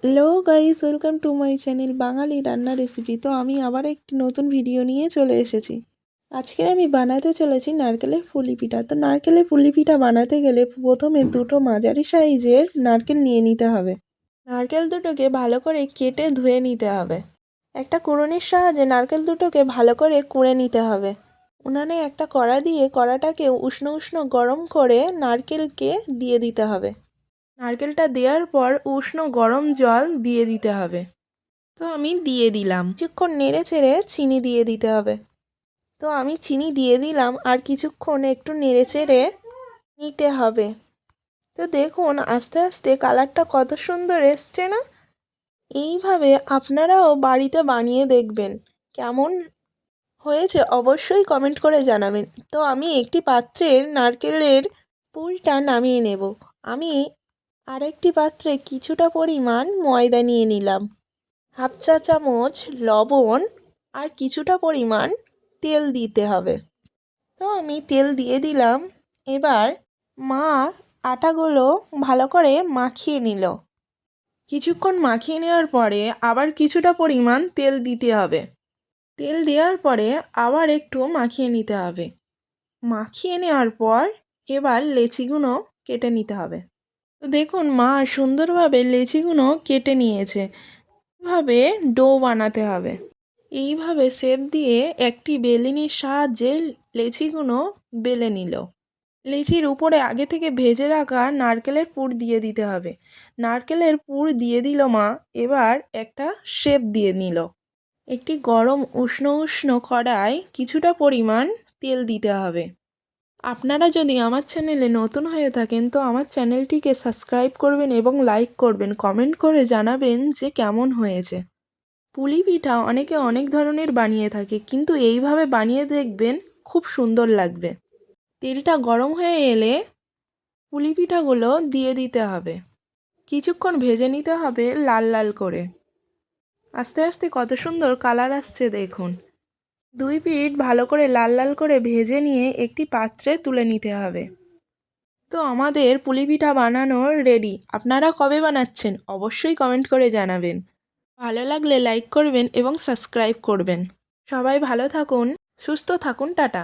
Hello guys, welcome to my channel Bengali রান্না recipe. তো আমি আবার একটি নতুন ভিডিও নিয়ে চলে এসেছি। আজকে আমি বানাতে চলেছি নারকেলের পুলি পিঠা। তো নারকেলের পুলি পিঠা বানাতে গেলে প্রথমে দুটো মাঝারি সাইজের নারকেল নিয়ে নিতে হবে। নারকেল দুটোকে ভালো করে কেটে ধুয়ে নিতে হবে। একটা কুড়ুনির সাহায্যে নারকেল দুটোকে ভালো করে কুড়ে নিতে হবে। উনানে একটা কড়া দিয়ে কড়াটাকে উষ্ণ উষ্ণ গরম করে নারকেলকে দিয়ে দিতে হবে। নারকেলটা দেওয়ার পর উষ্ণ গরম জল দিয়ে দিতে হবে। তো আমি দিয়ে দিলাম। কিছুক্ষণ নেড়ে চেড়ে চিনি দিয়ে দিতে হবে। তো আমি চিনি দিয়ে দিলাম আর কিছুক্ষণ একটু নেড়ে চেড়ে নিতে হবে। তো দেখুন আস্তে আস্তে কালারটা কত সুন্দর এসছে না? এইভাবে আপনারাও বাড়িতে বানিয়ে দেখবেন। কেমন হয়েছে অবশ্যই কমেন্ট করে জানাবেন। তো আমি একটি পাত্রের নারকেলের পুরটা নামিয়ে নেব। আমি আরেকটি পাত্রে কিছুটা পরিমাণ ময়দা নিয়ে নিলাম, হাফ চা চামচ লবণ আর কিছুটা পরিমাণ তেল দিতে হবে। তো আমি তেল দিয়ে দিলাম। এবার মা আটাগুলো ভালো করে মাখিয়ে নিল। কিছুক্ষণ মাখিয়ে নেওয়ার পরে আবার কিছুটা পরিমাণ তেল দিতে হবে। তেল দেওয়ার পরে আবার একটু মাখিয়ে নিতে হবে। মাখিয়ে নেওয়ার পর এবার লেচিগুলো কেটে নিতে হবে। তো দেখুন মা সুন্দরভাবে লেচিগুলো কেটে নিয়েছে। এভাবে ডো বানাতে হবে। এইভাবে শেপ দিয়ে একটি বেলনির সাহায্যে লেচিগুলো বেলে নিল। লেচির উপরে আগে থেকে ভেজে রাখা নারকেলের পুর দিয়ে দিতে হবে। নারকেলের পুর দিয়ে দিল মা। এবার একটা শেপ দিয়ে নিল। একটি গরম উষ্ণ উষ্ণ কড়ায় কিছুটা পরিমাণ তেল দিতে হবে। আপনারা যদি আমার চ্যানেলে নতুন হয়ে থাকেন তো আমার চ্যানেলটিকে সাবস্ক্রাইব করবেন এবং লাইক করবেন, কমেন্ট করে জানাবেন যে কেমন হয়েছে। পুলি পিঠা অনেকে অনেক ধরনের বানিয়ে থাকে, কিন্তু এইভাবে বানিয়ে দেখবেন খুব সুন্দর লাগবে। তেলটা গরম হয়ে এলে পুলি পিঠাগুলো দিয়ে দিতে হবে। কিছুক্ষণ ভেজে নিতে হবে লাল লাল করে। আস্তে আস্তে কত সুন্দর কালার আসছে দেখুন। দুই পিঠ ভালো করে লাল লাল করে ভেজে নিয়ে একটি পাত্রে তুলে নিতে হবে। তো আমাদের পুলি পিঠা বানানো রেডি। আপনারা কবে বানাচ্ছেন অবশ্যই কমেন্ট করে জানাবেন। ভালো লাগলে লাইক করবেন এবং সাবস্ক্রাইব করবেন। সবাই ভালো থাকুন, সুস্থ থাকুন, টাটা।